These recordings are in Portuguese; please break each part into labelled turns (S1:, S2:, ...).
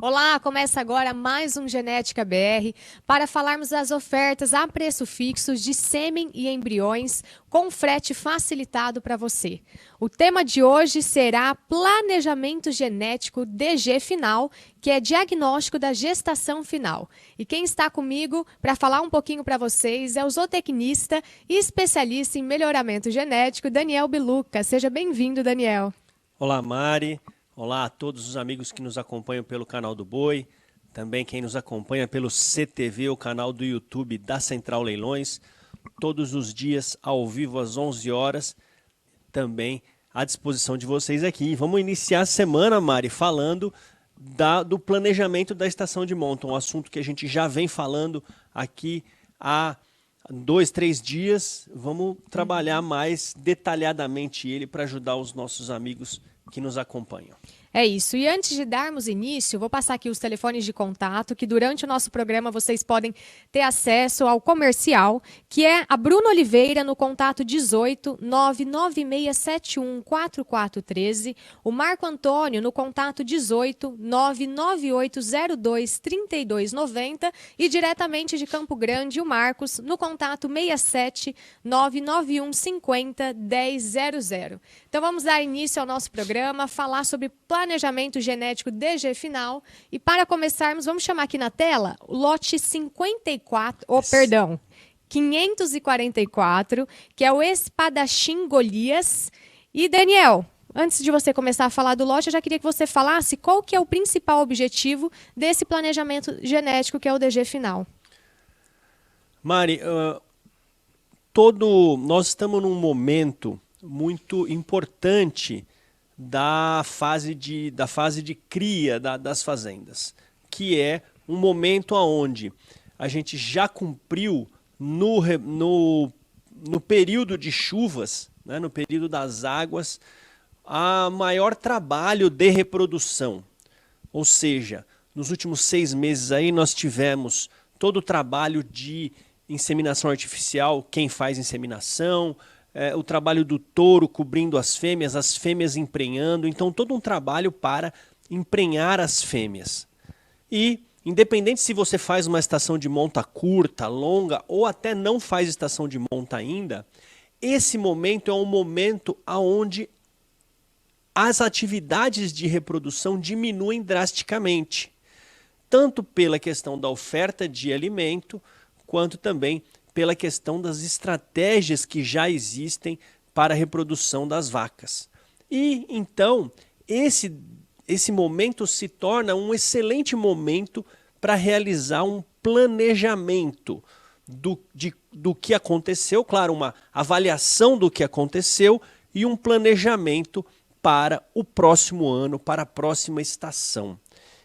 S1: Olá, começa agora mais um Genética BR para falarmos das ofertas a preço fixo de sêmen e embriões com frete facilitado para você. O tema de hoje será Planejamento Genético DG Final, que é diagnóstico da gestação final. E quem está comigo para falar um pouquinho para vocês é o zootecnista e especialista em melhoramento genético, Daniel Biluca. Seja bem-vindo, Daniel.
S2: Olá, Mari. Olá a todos os amigos que nos acompanham pelo canal do Boi, também quem nos acompanha pelo CTV, o canal do YouTube da Central Leilões, todos os dias ao vivo às 11 horas, também à disposição de vocês aqui. Vamos iniciar a semana, Mari, falando do planejamento da estação de monta, um assunto que a gente já vem falando aqui há 2, 3 dias. Vamos trabalhar mais detalhadamente ele para ajudar os nossos amigos que nos acompanham.
S1: É isso. E antes de darmos início, vou passar aqui os telefones de contato, que durante o nosso programa vocês podem ter acesso ao comercial, que é a Bruna Oliveira no contato 18 99671 4413, o Marco Antônio no contato 18 99802 3290 e diretamente de Campo Grande o Marcos no contato 67 991 50 1000. Então vamos dar início ao nosso programa, falar sobre planejamento genético DG Final. E para começarmos, vamos chamar aqui na tela o lote 544, que é o Espadachim Golias. E Daniel, antes de você começar a falar do lote, eu já queria que você falasse qual que é o principal objetivo desse planejamento genético, que é o DG Final.
S2: Mari, nós estamos num momento muito importante da fase de cria das fazendas, que é um momento onde a gente já cumpriu no período de chuvas, né, no período das águas, a maior trabalho de reprodução. Ou seja, nos últimos 6 meses aí nós tivemos todo o trabalho de inseminação artificial, quem faz inseminação, o trabalho do touro cobrindo as fêmeas emprenhando, então todo um trabalho para emprenhar as fêmeas. E, independente se você faz uma estação de monta curta, longa, ou até não faz estação de monta ainda, esse momento é um momento onde as atividades de reprodução diminuem drasticamente, tanto pela questão da oferta de alimento, quanto também pela questão das estratégias que já existem para a reprodução das vacas. E então, esse momento se torna um excelente momento para realizar um planejamento do que aconteceu, claro, uma avaliação do que aconteceu e um planejamento para o próximo ano, para a próxima estação.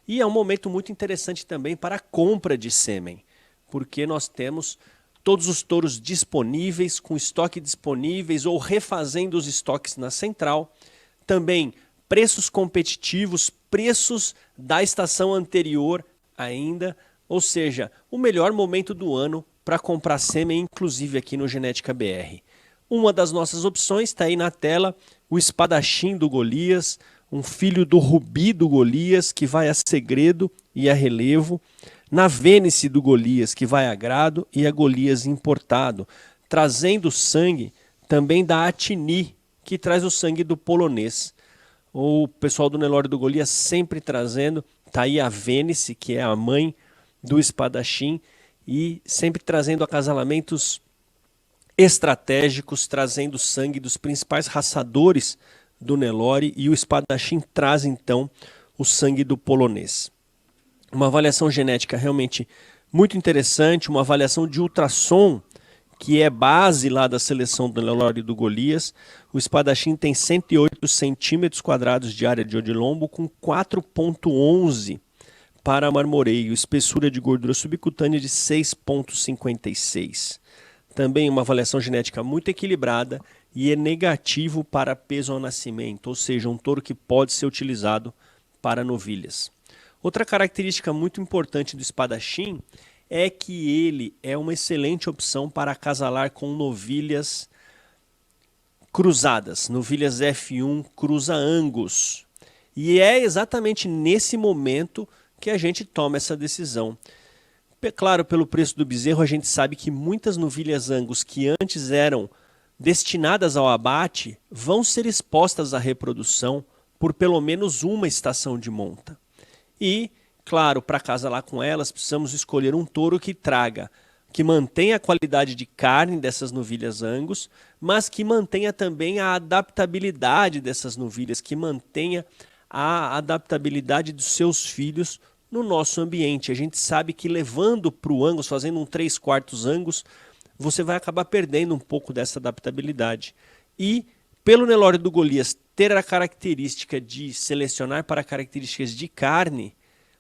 S2: E é um momento muito interessante também para a compra de sêmen, porque nós temos todos os touros disponíveis, com estoque disponíveis ou refazendo os estoques na central. Também preços competitivos, preços da estação anterior ainda. Ou seja, o melhor momento do ano para comprar sêmen, inclusive aqui no Genética BR. Uma das nossas opções está aí na tela, o Espadachim do Golias, um filho do Rubi do Golias, que vai a segredo e a relevo. Na Vênice do Golias, que vai a grado, e a Golias importado, trazendo sangue também da Atini, que traz o sangue do polonês. O pessoal do Nelore do Golias sempre trazendo, está aí a Vênice, que é a mãe do Espadachim, e sempre trazendo acasalamentos estratégicos, trazendo sangue dos principais raçadores do Nelore, e o Espadachim traz então o sangue do polonês. Uma avaliação genética realmente muito interessante, uma avaliação de ultrassom, que é base lá da seleção do Nelore do Golias. O Espadachim tem 108 centímetros quadrados de área de odilombo, com 4,11 para marmoreio, espessura de gordura subcutânea de 6,56. Também uma avaliação genética muito equilibrada e é negativo para peso ao nascimento, ou seja, um touro que pode ser utilizado para novilhas. Outra característica muito importante do Espadachim é que ele é uma excelente opção para acasalar com novilhas cruzadas, novilhas F1 cruza Angus. E é exatamente nesse momento que a gente toma essa decisão. Claro, pelo preço do bezerro, a gente sabe que muitas novilhas Angus que antes eram destinadas ao abate vão ser expostas à reprodução por pelo menos uma estação de monta. E, claro, para acasalar com elas, precisamos escolher um touro que mantenha a qualidade de carne dessas novilhas Angus, mas que mantenha também a adaptabilidade dessas novilhas, que mantenha a adaptabilidade dos seus filhos no nosso ambiente. A gente sabe que levando para o Angus, fazendo um 3/4 Angus, você vai acabar perdendo um pouco dessa adaptabilidade. E pelo Nelore do Golias ter a característica de selecionar para características de carne,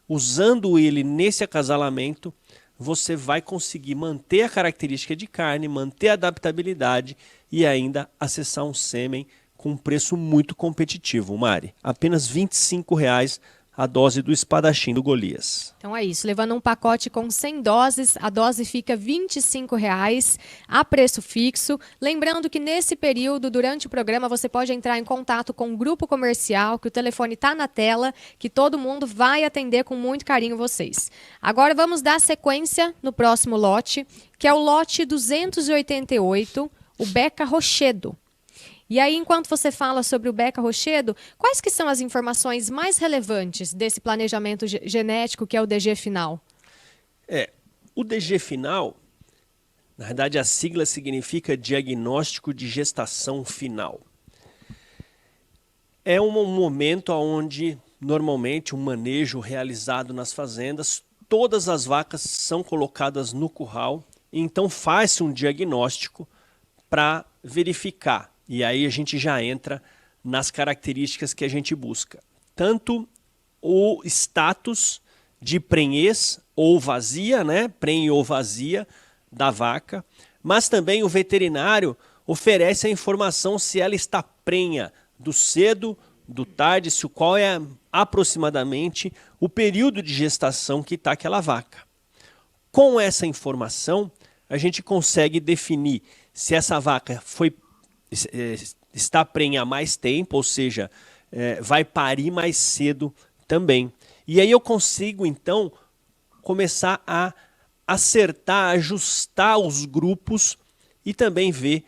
S2: usando ele nesse acasalamento, você vai conseguir manter a característica de carne, manter a adaptabilidade e ainda acessar um sêmen com um preço muito competitivo, Mari. Apenas R$ 25,00 a dose do espadachim do Golias.
S1: Então é isso, levando um pacote com 100 doses, a dose fica R$ 25,00 a preço fixo. Lembrando que nesse período, durante o programa, você pode entrar em contato com o grupo comercial, que o telefone está na tela, que todo mundo vai atender com muito carinho vocês. Agora vamos dar sequência no próximo lote, que é o lote 288, o Beca Rochedo. E aí, enquanto você fala sobre o Beca Rochedo, quais que são as informações mais relevantes desse planejamento genético que é o DG final?
S2: O DG final, na verdade a sigla significa Diagnóstico de Gestação Final. É um momento onde, normalmente, um manejo realizado nas fazendas, todas as vacas são colocadas no curral, e então faz-se um diagnóstico para verificar. E aí a gente já entra nas características que a gente busca. Tanto o status de prenhez ou vazia, né? Prenhe ou vazia da vaca, mas também o veterinário oferece a informação se ela está prenha do cedo, do tarde, qual é aproximadamente o período de gestação que está aquela vaca. Com essa informação, a gente consegue definir se essa vaca está prenha há mais tempo, ou seja, vai parir mais cedo também. E aí eu consigo, então, começar a acertar, ajustar os grupos e também ver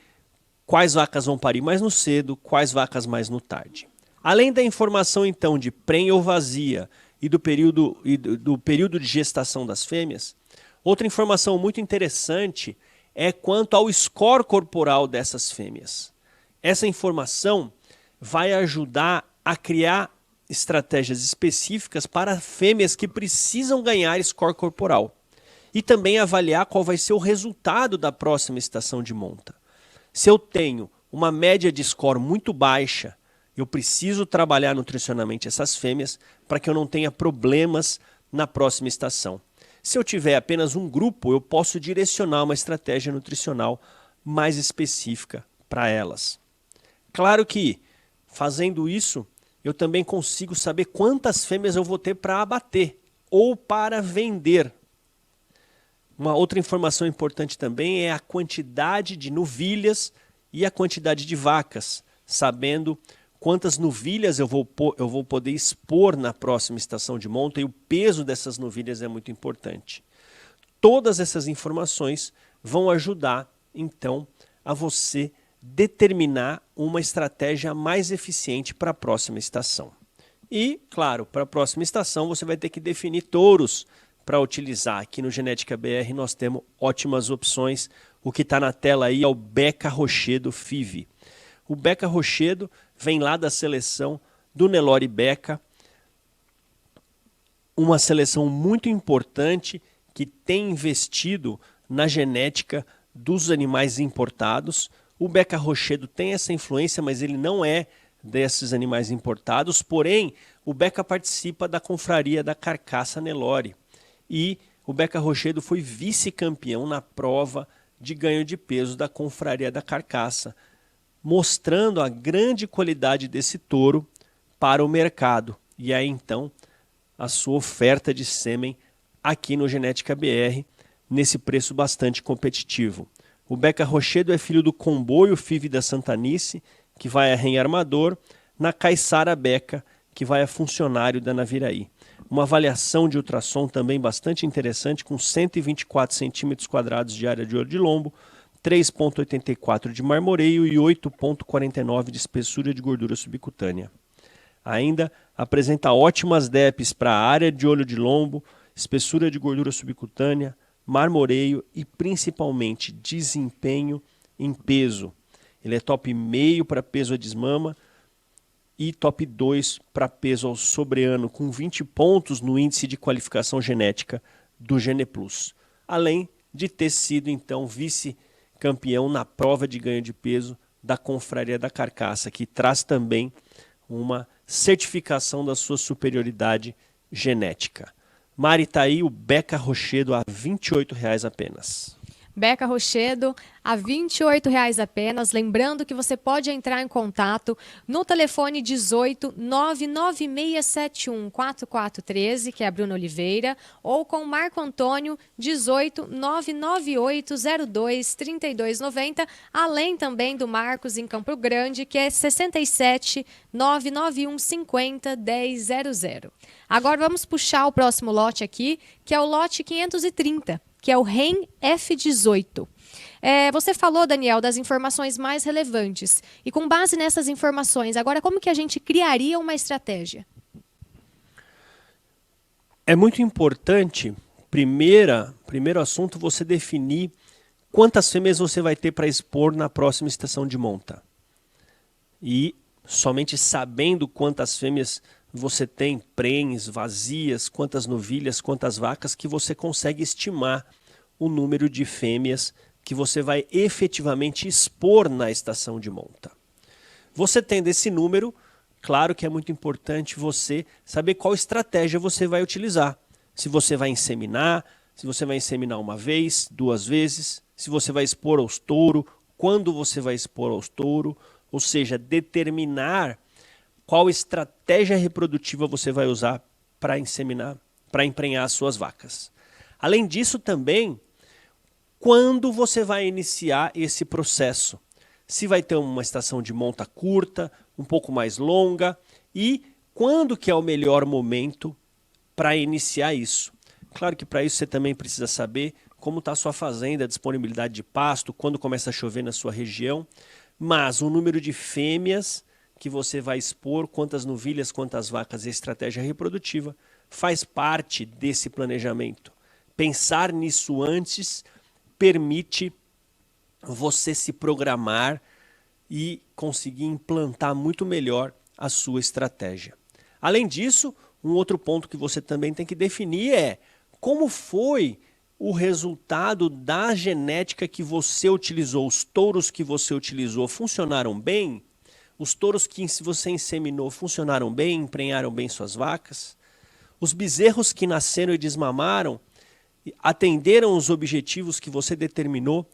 S2: quais vacas vão parir mais no cedo, quais vacas mais no tarde. Além da informação, então, de prenha ou vazia e do período de gestação das fêmeas, outra informação muito interessante é quanto ao score corporal dessas fêmeas. Essa informação vai ajudar a criar estratégias específicas para fêmeas que precisam ganhar score corporal e também avaliar qual vai ser o resultado da próxima estação de monta. Se eu tenho uma média de score muito baixa, eu preciso trabalhar nutricionalmente essas fêmeas para que eu não tenha problemas na próxima estação. Se eu tiver apenas um grupo, eu posso direcionar uma estratégia nutricional mais específica para elas. Claro que, fazendo isso, eu também consigo saber quantas fêmeas eu vou ter para abater ou para vender. Uma outra informação importante também é a quantidade de novilhas e a quantidade de vacas, sabendo quantas novilhas eu vou poder expor na próxima estação de monta, e o peso dessas novilhas é muito importante. Todas essas informações vão ajudar, então, a você determinar uma estratégia mais eficiente para a próxima estação. E, claro, para a próxima estação você vai ter que definir touros para utilizar. Aqui no Genética BR nós temos ótimas opções. O que está na tela aí é o Beca Rochedo FIV. O Beca Rochedo vem lá da seleção do Nelore Beca, uma seleção muito importante que tem investido na genética dos animais importados. O Beca Rochedo tem essa influência, mas ele não é desses animais importados, porém o Beca participa da confraria da Carcaça Nelore e o Beca Rochedo foi vice-campeão na prova de ganho de peso da confraria da Carcaça, mostrando a grande qualidade desse touro para o mercado. E aí então a sua oferta de sêmen aqui no Genética BR, nesse preço bastante competitivo. O Beca Rochedo é filho do Comboio FIV da Santanice, que vai a Renha Armador, na Caiçara Beca, que vai a Funcionário da Naviraí. uma avaliação de ultrassom também bastante interessante, com 124 centímetros quadrados de área de olho de lombo, 3,84 de marmoreio e 8,49 de espessura de gordura subcutânea. Ainda apresenta ótimas DEPs para a área de olho de lombo, espessura de gordura subcutânea, marmoreio e principalmente desempenho em peso. Ele é top meio para peso a desmama e top 2 para peso ao sobreano, com 20 pontos no índice de qualificação genética do GenePlus. Além de ter sido então vice-campeão na prova de ganho de peso da Confraria da Carcaça, que traz também uma certificação da sua superioridade genética. Mari, tá aí o Beca Rochedo a R$ 28,00 apenas.
S1: Beca Rochedo, a R$ 28,00 apenas. Lembrando que você pode entrar em contato no telefone 18 99671 4413, que é a Bruna Oliveira, ou com o Marco Antônio 18 99802 3290, além também do Marcos em Campo Grande, que é 67 991 50 1000. Agora vamos puxar o próximo lote aqui, que é o lote 530. Que é o REM F18. Você falou, Daniel, das informações mais relevantes. E com base nessas informações, agora como que a gente criaria uma estratégia?
S2: É muito importante, primeiro assunto, você definir quantas fêmeas você vai ter para expor na próxima estação de monta. E somente sabendo quantas fêmeas você tem, prenhes, vazias, quantas novilhas, quantas vacas, que você consegue estimar o número de fêmeas que você vai efetivamente expor na estação de monta. Você tendo esse número, claro que é muito importante você saber qual estratégia você vai utilizar. Se você vai inseminar, se você vai inseminar uma vez, duas vezes, se você vai expor aos touros, quando você vai expor aos touros, ou seja, determinar qual estratégia reprodutiva você vai usar para inseminar, para emprenhar as suas vacas. Além disso também, quando você vai iniciar esse processo. Se vai ter uma estação de monta curta, um pouco mais longa, e quando que é o melhor momento para iniciar isso. Claro que para isso você também precisa saber como está a sua fazenda, a disponibilidade de pasto, quando começa a chover na sua região, mas o número de fêmeas que você vai expor, quantas novilhas, quantas vacas e estratégia reprodutiva, faz parte desse planejamento. Pensar nisso antes permite você se programar e conseguir implantar muito melhor a sua estratégia. Além disso, um outro ponto que você também tem que definir é como foi o resultado da genética que você utilizou. Os touros que você utilizou funcionaram bem? Os touros que você inseminou funcionaram bem, emprenharam bem suas vacas? Os bezerros que nasceram e desmamaram atenderam os objetivos que você determinou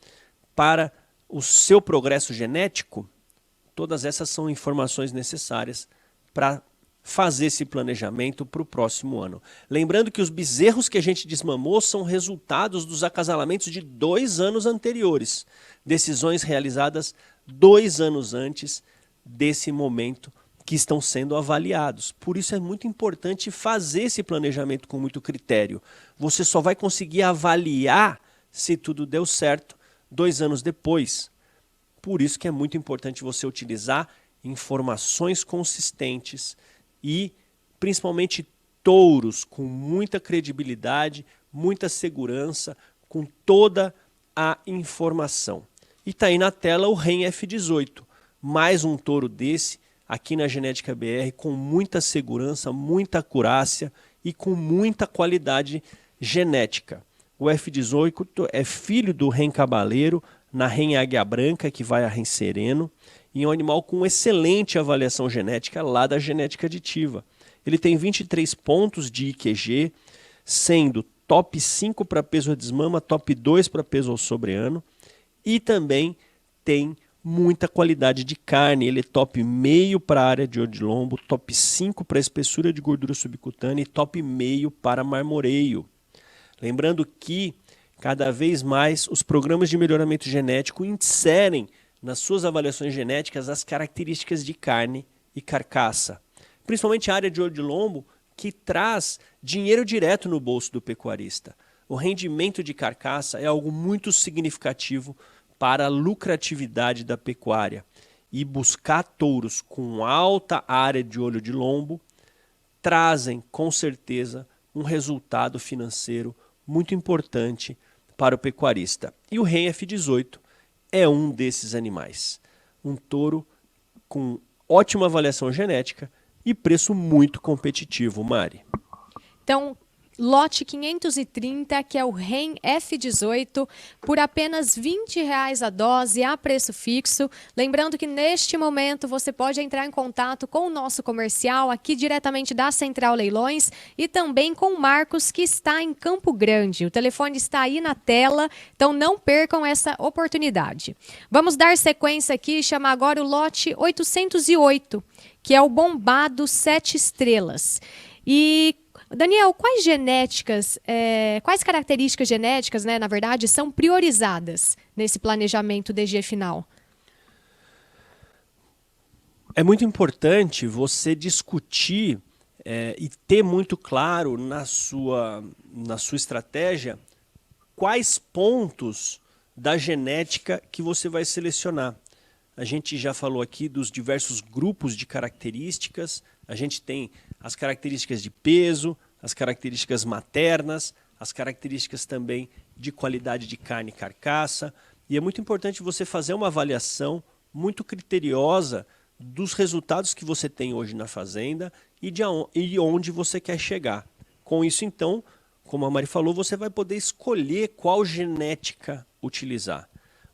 S2: para o seu progresso genético? Todas essas são informações necessárias para fazer esse planejamento para o próximo ano. Lembrando que os bezerros que a gente desmamou são resultados dos acasalamentos de 2 anos anteriores, decisões realizadas 2 anos antes desse momento que estão sendo avaliados. Por isso é muito importante fazer esse planejamento com muito critério. Você só vai conseguir avaliar se tudo deu certo 2 anos depois. Por isso que é muito importante você utilizar informações consistentes e principalmente touros com muita credibilidade, muita segurança, com toda a informação. E está aí na tela o REM F18, mais um touro desse aqui na Genética BR, com muita segurança, muita acurácia e com muita qualidade genética. O F18 é filho do REM Cabaleiro, na REM Águia Branca, que vai a REM Sereno, e é um animal com excelente avaliação genética lá da genética aditiva. Ele tem 23 pontos de IQG, sendo top 5 para peso a desmama, top 2 para peso ao sobreano, e também tem muita qualidade de carne. Ele é top meio para a área de olho de lombo, top 5 para espessura de gordura subcutânea e top meio para marmoreio. Lembrando que cada vez mais os programas de melhoramento genético inserem nas suas avaliações genéticas as características de carne e carcaça. Principalmente a área de olho de lombo que traz dinheiro direto no bolso do pecuarista. O rendimento de carcaça é algo muito significativo para a lucratividade da pecuária. E buscar touros com alta área de olho de lombo trazem, com certeza, um resultado financeiro muito importante para o pecuarista. E o Ren F18 é um desses animais. Um touro com ótima avaliação genética e preço muito competitivo, Mari.
S1: Então, lote 530, que é o Ren F18, por apenas R$ 20 a dose, a preço fixo. Lembrando que neste momento você pode entrar em contato com o nosso comercial aqui diretamente da Central Leilões e também com o Marcos, que está em Campo Grande. O telefone está aí na tela, então não percam essa oportunidade. Vamos dar sequência aqui e chamar agora o lote 808, que é o bombado 7 estrelas. E Daniel, quais características genéticas, né, na verdade, são priorizadas nesse planejamento DG final?
S2: É muito importante você discutir e ter muito claro na sua estratégia quais pontos da genética que você vai selecionar. A gente já falou aqui dos diversos grupos de características. A gente tem as características de peso, as características maternas, as características também de qualidade de carne e carcaça. E é muito importante você fazer uma avaliação muito criteriosa dos resultados que você tem hoje na fazenda e onde você quer chegar. Com isso, então, como a Mari falou, você vai poder escolher qual genética utilizar.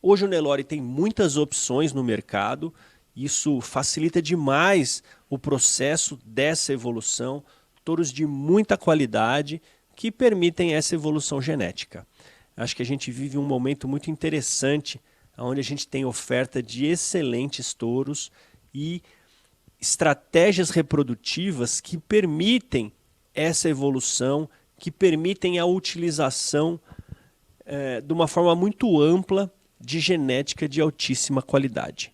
S2: Hoje o Nelore tem muitas opções no mercado, isso facilita demais o processo dessa evolução, touros de muita qualidade que permitem essa evolução genética. Acho que a gente vive um momento muito interessante, onde a gente tem oferta de excelentes touros e estratégias reprodutivas que permitem essa evolução, que permitem a utilização de uma forma muito ampla de genética de altíssima qualidade.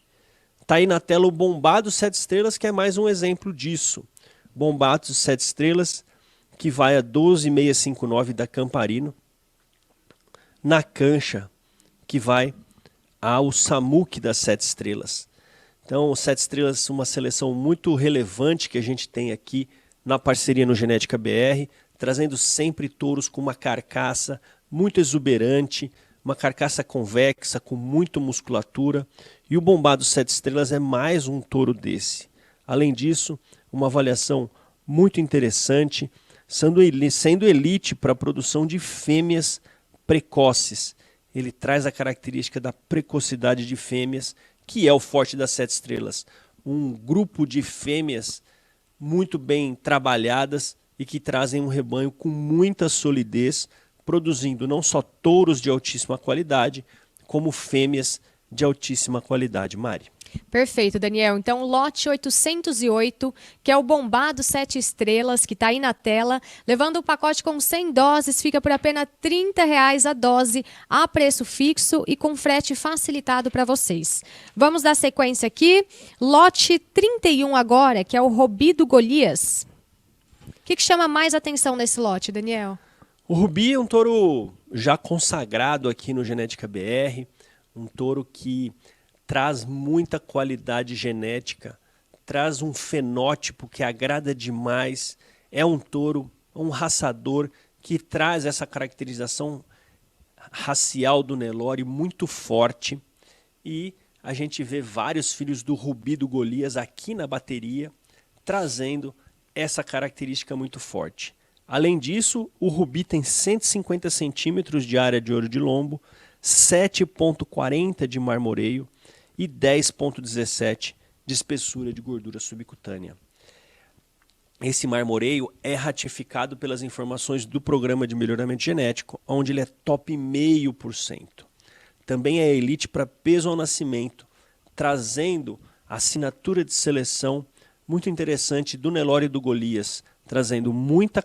S2: Está aí na tela o bombado 7 estrelas, que é mais um exemplo disso. Bombado 7 estrelas, que vai a 12.659 da Camparino. Na cancha, que vai ao Samuque das 7 estrelas. Então, 7 estrelas, uma seleção muito relevante que a gente tem aqui na parceria no Genética BR, trazendo sempre touros com uma carcaça muito exuberante, uma carcaça convexa, com muita musculatura. E o bombado 7 estrelas é mais um touro desse. Além disso, uma avaliação muito interessante, sendo elite para a produção de fêmeas precoces. Ele traz a característica da precocidade de fêmeas, que é o forte das 7 estrelas. Um grupo de fêmeas muito bem trabalhadas e que trazem um rebanho com muita solidez, produzindo não só touros de altíssima qualidade, como fêmeas de altíssima qualidade. Mari.
S1: Perfeito, Daniel. Então, lote 808, que é o bombado 7 estrelas, que está aí na tela, levando o pacote com 100 doses, fica por apenas R$ 30 a dose, a preço fixo e com frete facilitado para vocês. Vamos dar sequência aqui. Lote 31 agora, que é o Rubi do Golias. O que chama mais atenção nesse lote, Daniel?
S2: O Rubi é um touro já consagrado aqui no Genética BR, um touro que traz muita qualidade genética, traz um fenótipo que agrada demais, é um touro, um raçador que traz essa caracterização racial do Nelore muito forte, e a gente vê vários filhos do Rubi do Golias aqui na bateria, trazendo essa característica muito forte. Além disso, o Rubi tem 150 centímetros de área de olho de lombo, 7,40 de marmoreio e 10,17 de espessura de gordura subcutânea. Esse marmoreio é ratificado pelas informações do Programa de Melhoramento Genético, onde ele é top 0,5%. Também é elite para peso ao nascimento, trazendo a assinatura de seleção muito interessante do Nelore e do Golias, trazendo muita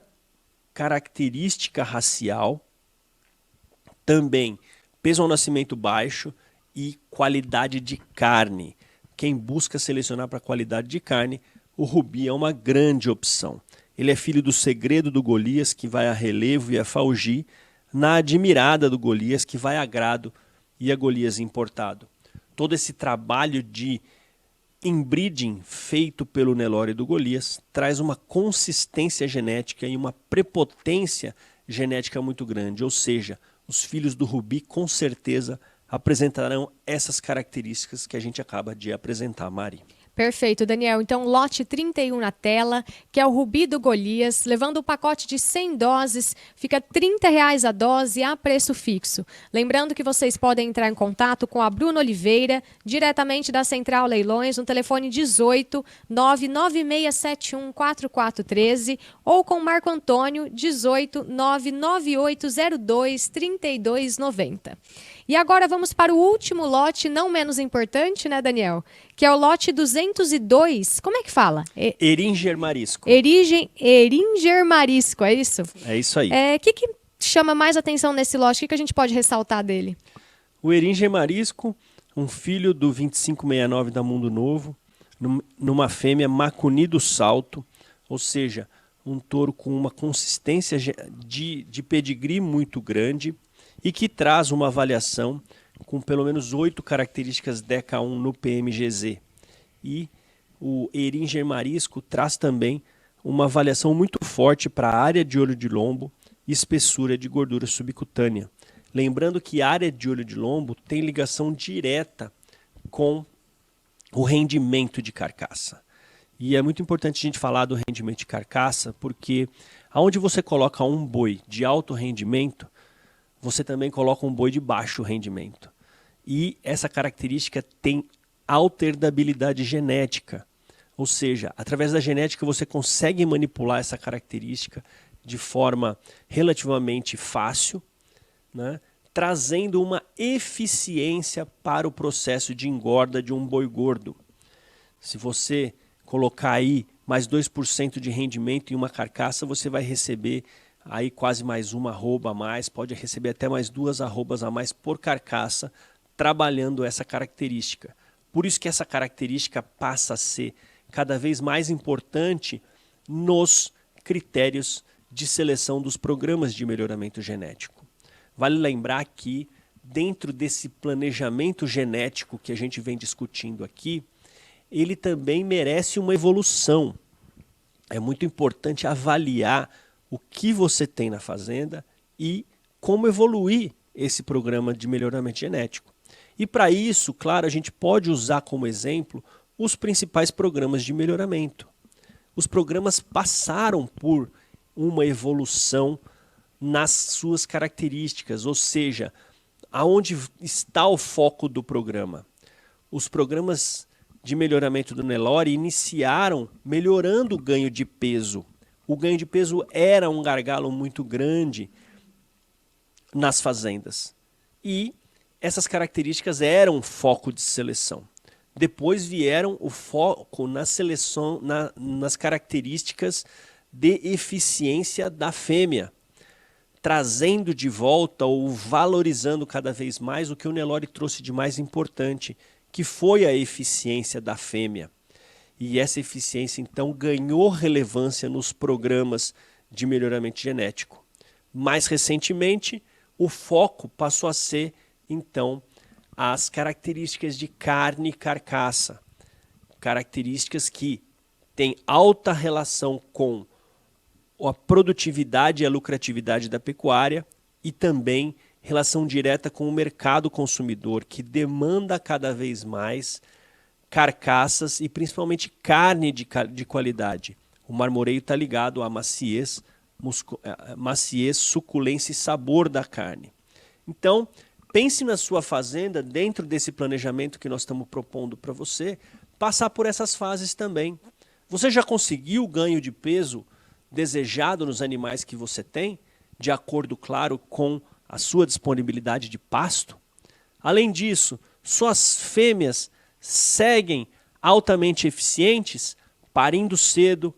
S2: característica racial, também peso ao nascimento baixo e qualidade de carne. Quem busca selecionar para qualidade de carne, o Rubi é uma grande opção. Ele é filho do segredo do Golias, que vai a relevo e a Falgi, na admirada do Golias, que vai a grado e a Golias importado. Todo esse trabalho de inbreeding feito pelo Nelore do Golias traz uma consistência genética e uma prepotência genética muito grande, ou seja, os filhos do Rubi com certeza apresentarão essas características que a gente acaba de apresentar, Mari.
S1: Perfeito, Daniel. Então, lote 31 na tela, que é o Rubi do Golias, levando o pacote de 100 doses, fica R$ 30 a dose a preço fixo. Lembrando que vocês podem entrar em contato com a Bruna Oliveira, diretamente da Central Leilões, no telefone 18 99671 4413 ou com Marco Antônio 18 99802 3290. E agora vamos para o último lote, não menos importante, né, Daniel? Que é o lote 202. Como é que fala?
S2: Eringer marisco.
S1: Eringer marisco, é isso?
S2: É isso aí.
S1: O que chama mais atenção nesse lote? O que a gente pode ressaltar dele?
S2: O Eringer marisco, um filho do 2569 da Mundo Novo, numa fêmea Macuni do Salto, ou seja, um touro com uma consistência de pedigree muito grande, e que traz uma avaliação com pelo menos 8 características DECA1 no PMGZ. E o Eringer marisco traz também uma avaliação muito forte para a área de olho de lombo e espessura de gordura subcutânea. Lembrando que a área de olho de lombo tem ligação direta com o rendimento de carcaça. E é muito importante a gente falar do rendimento de carcaça, porque aonde você coloca um boi de alto rendimento, você também coloca um boi de baixo rendimento. E essa característica tem alternabilidade genética. Ou seja, através da genética você consegue manipular essa característica de forma relativamente fácil, né? Trazendo uma eficiência para o processo de engorda de um boi gordo. Se você colocar aí mais 2% de rendimento em uma carcaça, você vai receber aí quase mais uma arroba a mais, pode receber até mais 2 arrobas a mais por carcaça, trabalhando essa característica. Por isso que essa característica passa a ser cada vez mais importante nos critérios de seleção dos programas de melhoramento genético. Vale lembrar que dentro desse planejamento genético que a gente vem discutindo aqui, ele também merece uma evolução. É muito importante avaliar o que você tem na fazenda e como evoluir esse programa de melhoramento genético. E para isso, claro, a gente pode usar como exemplo os principais programas de melhoramento. Os programas passaram por uma evolução nas suas características, ou seja, aonde está o foco do programa. Os programas de melhoramento do Nelore iniciaram melhorando o ganho de peso. O ganho de peso era um gargalo muito grande nas fazendas. E essas características eram foco de seleção. Depois vieram o foco na seleção, nas características de eficiência da fêmea, trazendo de volta ou valorizando cada vez mais o que o Nelore trouxe de mais importante, que foi a eficiência da fêmea. E essa eficiência, então, ganhou relevância nos programas de melhoramento genético. Mais recentemente, o foco passou a ser, então, as características de carne e carcaça. Características que têm alta relação com a produtividade e a lucratividade da pecuária e também relação direta com o mercado consumidor, que demanda cada vez mais carcaças e principalmente carne de qualidade. O marmoreio está ligado à maciez, suculência e sabor da carne. Então, pense na sua fazenda, dentro desse planejamento que nós estamos propondo para você, passar por essas fases também. Você já conseguiu o ganho de peso desejado nos animais que você tem, de acordo, claro, com a sua disponibilidade de pasto? Além disso, suas fêmeas seguem altamente eficientes, parindo cedo,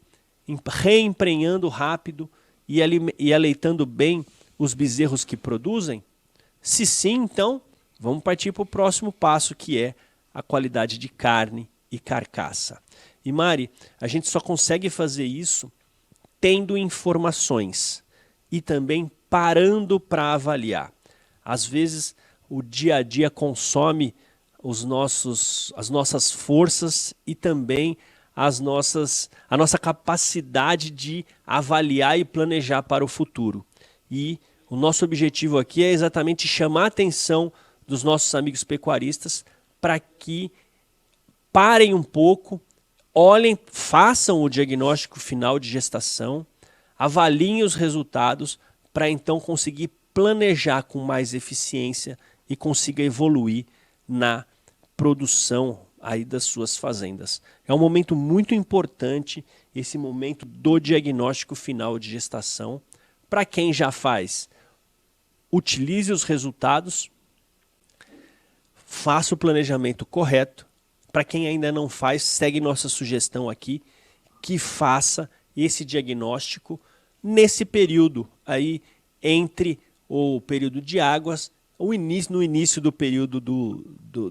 S2: reemprenhando rápido e aleitando bem os bezerros que produzem? Se sim, então, vamos partir para o próximo passo, que é a qualidade de carne e carcaça. E Mari, a gente só consegue fazer isso tendo informações e também parando para avaliar. Às vezes o dia a dia consome as nossas forças e também a nossa capacidade de avaliar e planejar para o futuro. E o nosso objetivo aqui é exatamente chamar a atenção dos nossos amigos pecuaristas para que parem um pouco, olhem, façam o diagnóstico final de gestação, avaliem os resultados para então conseguir planejar com mais eficiência e consiga evoluir na produção aí das suas fazendas. É um momento muito importante esse momento do diagnóstico final de gestação. Para quem já faz, utilize os resultados, faça o planejamento correto. Para quem ainda não faz, segue nossa sugestão aqui, que faça esse diagnóstico nesse período aí entre o período de águas, no início do período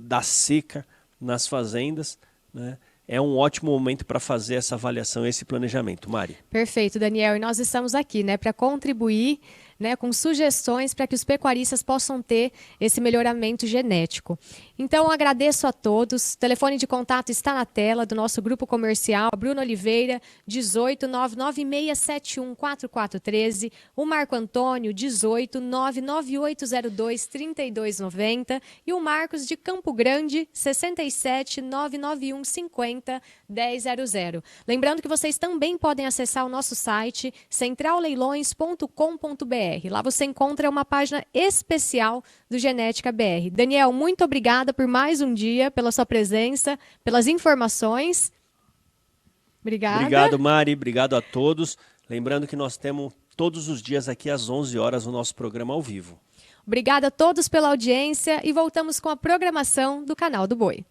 S2: da seca nas fazendas, né? É um ótimo momento para fazer essa avaliação, esse planejamento. Mari.
S1: Perfeito, Daniel. E nós estamos aqui, né, para contribuir, né, com sugestões para que os pecuaristas possam ter esse melhoramento genético. Então, agradeço a todos. O telefone de contato está na tela do nosso grupo comercial, Bruno Oliveira, 18 99671 4413, o Marco Antônio, 18 99802 3290 e o Marcos de Campo Grande, 67 991 50 1000. Lembrando que vocês também podem acessar o nosso site centralleilões.com.br. Lá você encontra uma página especial do Genética BR. Daniel, muito obrigada por mais um dia, pela sua presença, pelas informações. Obrigada.
S2: Obrigado, Mari. Obrigado a todos. Lembrando que nós temos todos os dias aqui às 11 horas o nosso programa ao vivo.
S1: Obrigada a todos pela audiência e voltamos com a programação do Canal do Boi.